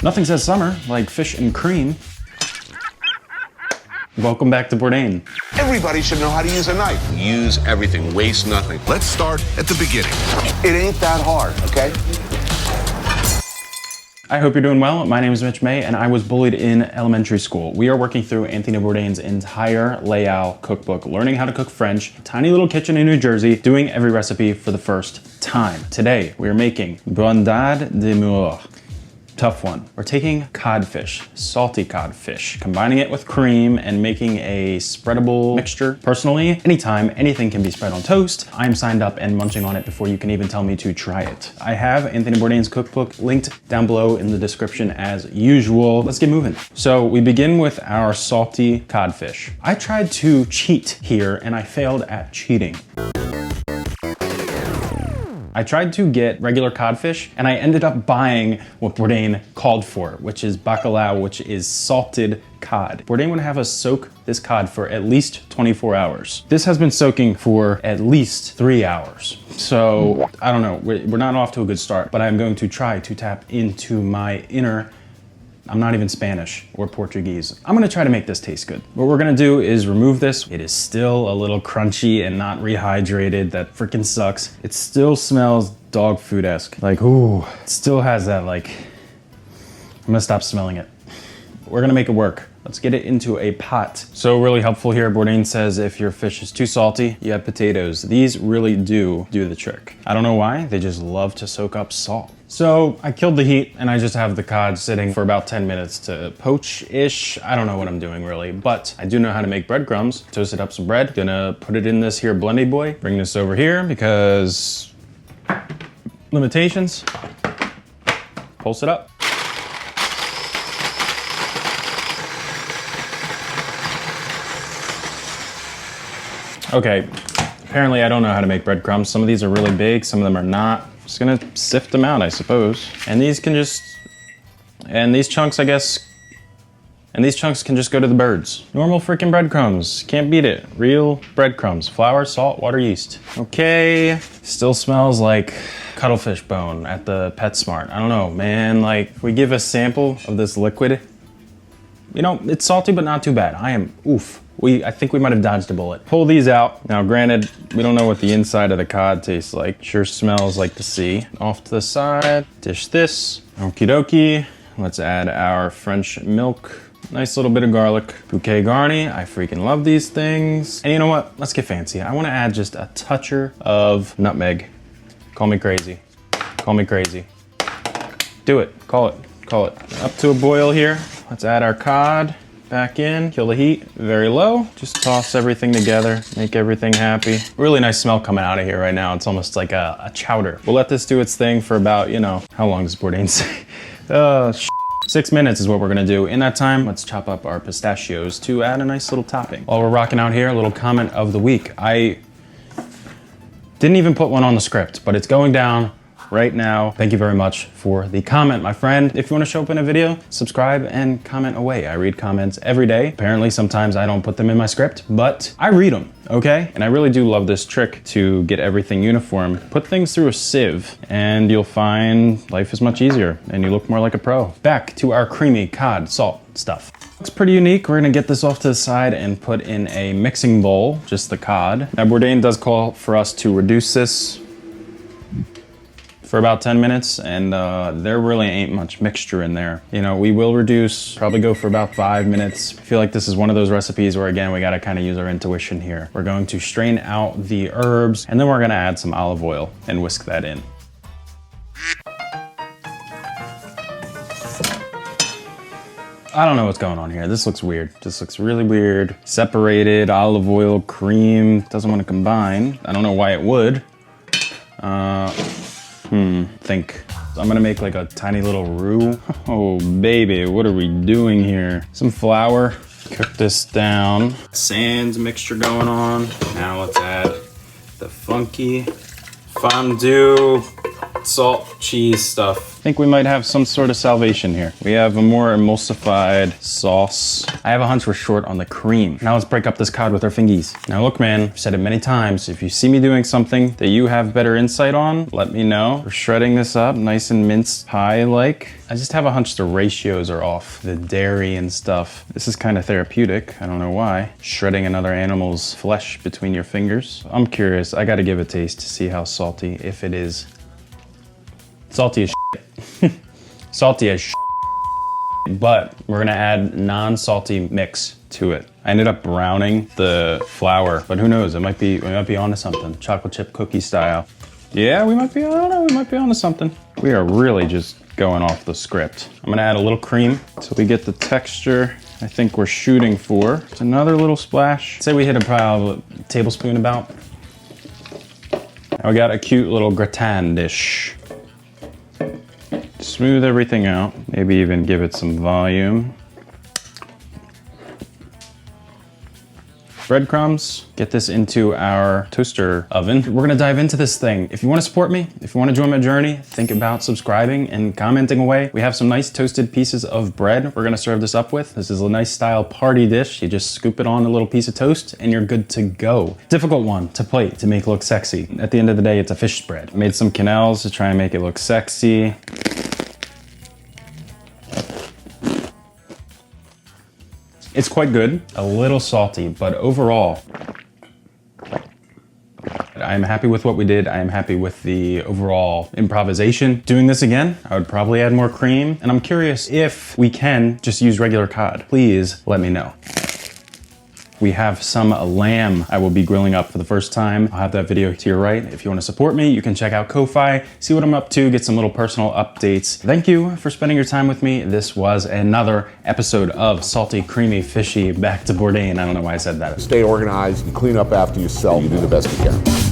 Nothing says summer like fish and cream. Welcome back to Bourdain. Everybody should know how to use a knife. Use everything, waste nothing. Let's start at the beginning. It ain't that hard, okay? I hope you're doing well. My name is Mitch and I was bullied in elementary school. We are working through Anthony Bourdain's entire layout cookbook, learning how to cook French, tiny little kitchen in New Jersey, doing every recipe for the first time. Today, we are making Brandade De Morue. Tough one. We're taking codfish, salty codfish, combining it with cream and making a spreadable mixture. Personally, anytime anything can be spread on toast, I'm signed up and munching on it before you can even tell me to try it. I have Anthony Bourdain's cookbook linked down below in the description as usual. Let's get moving. So we begin with our salty codfish. I tried to cheat here and I failed at cheating. I tried to get regular codfish and I ended up buying what Bourdain called for, which is bacalhau, which is salted cod. Bourdain would have us soak this cod for at least 24 hours. This has been soaking for at least 3 hours. So I don't know, we're not off to a good start, but I'm going to try to tap into my inner, I'm not even Spanish or Portuguese. I'm gonna try to make this taste good. What we're gonna do is remove this. It is still a little crunchy and not rehydrated. That freaking sucks. It still smells dog food-esque. Like, ooh, it still has that like, I'm gonna stop smelling it. We're gonna make it work. Let's get it into a pot. So really helpful here, Bourdain says if your fish is too salty, you have potatoes. These really do the trick. I don't know why, they just love to soak up salt. So I killed the heat and I just have the cod sitting for about 10 minutes to poach-ish. I don't know what I'm doing really, but I do know how to make breadcrumbs. Toasted up some bread, gonna put it in this here blended boy. Bring this over here because limitations. Pulse it up. Okay, apparently I don't know how to make breadcrumbs. Some of these are really big, some of them are not. Just gonna sift them out, I suppose. And these can just, and these chunks, I guess, and these chunks can just go to the birds. Normal freaking breadcrumbs, can't beat it. Real breadcrumbs, flour, salt, water, yeast. Okay, still smells like cuttlefish bone at the PetSmart. I don't know, man, like, if we give a sample of this liquid, you know, it's salty, but not too bad. I am, oof. I think we might have dodged a bullet. Pull these out. Now, granted, we don't know what the inside of the cod tastes like. Sure smells like the sea. Off to the side, dish this. Okie dokie. Let's add our French milk. Nice little bit of garlic. Bouquet garni. I freaking love these things. And you know what? Let's get fancy. I want to add just a toucher of nutmeg. Call me crazy. Call me crazy. Do it. Call it. Call it. Up to a boil here. Let's add our cod. Back in, kill the heat, very low. Just toss everything together, make everything happy. Really nice smell coming out of here right now. It's almost like a chowder. We'll let this do its thing for about, you know, how long does Bourdain say? 6 minutes is what we're gonna do. In that time, let's chop up our pistachios to add a nice little topping. While we're rocking out here, a little comment of the week. I didn't even put one on the script, but it's going down right now. Thank you very much for the comment, my friend. If you want to show up in a video, subscribe and comment away. I read comments every day. Apparently, sometimes I don't put them in my script, but I read them, okay? And I really do love this trick to get everything uniform. Put things through a sieve and you'll find life is much easier and you look more like a pro. Back to our creamy cod salt stuff. Looks pretty unique. We're gonna get this off to the side and put in a mixing bowl, just the cod. Now, Bourdain does call for us to reduce this for about 10 minutes, and there really ain't much mixture in there. You know, we will reduce, probably go for about 5 minutes. I feel like this is one of those recipes where, again, we gotta kind of use our intuition here. We're going to strain out the herbs, and then we're gonna add some olive oil and whisk that in. I don't know what's going on here. This looks weird. This looks really weird. Separated, olive oil, cream. Doesn't want to combine. I don't know why it would. Think. I'm gonna make like a tiny little roux. Oh baby, what are we doing here? Some flour, cook this down. Sands mixture going on. Now let's add the funky fondue. salt, cheese stuff. I think we might have some sort of salvation here. We have a more emulsified sauce. I have a hunch we're short on the cream. Now let's break up this cod with our fingies. Now look, man, I've said it many times. If you see me doing something that you have better insight on, let me know. We're shredding this up nice and minced pie-like. I just have a hunch the ratios are off, the dairy and stuff. This is kind of therapeutic. I don't know why. Shredding another animal's flesh between your fingers. I'm curious. I gotta give a taste to see how salty, if it is. Salty as shit. Salty as shit. But we're gonna add non-salty mix to it. I ended up browning the flour, but who knows? We might be onto something. Chocolate chip cookie style. Yeah, we might be, I don't know, we might be onto something. We are really just going off the script. I'm gonna add a little cream so we get the texture I think we're shooting for. It's another little splash. Say we hit a tablespoon about. Now we got a cute little gratin dish. Smooth everything out. Maybe even give it some volume. Breadcrumbs, get this into our toaster oven. We're gonna dive into this thing. If you wanna support me, if you wanna join my journey, think about subscribing and commenting away. We have some nice toasted pieces of bread we're gonna serve this up with. This is a nice style party dish. You just scoop it on a little piece of toast and you're good to go. Difficult one to plate, to make look sexy. At the end of the day, it's a fish spread. Made some quenelles to try and make it look sexy. It's quite good, a little salty, but overall, I'm happy with what we did. I am happy with the overall improvisation. Doing this again, I would probably add more cream. And I'm curious if we can just use regular cod. Please let me know. We have some lamb I will be grilling up for the first time. I'll have that video to your right. If you want to support me, you can check out Ko-Fi, see what I'm up to, get some little personal updates. Thank you for spending your time with me. This was another episode of Salty, Creamy, Fishy, back to Bourdain. I don't know why I said that. Stay organized and clean up after yourself. You do the best you can.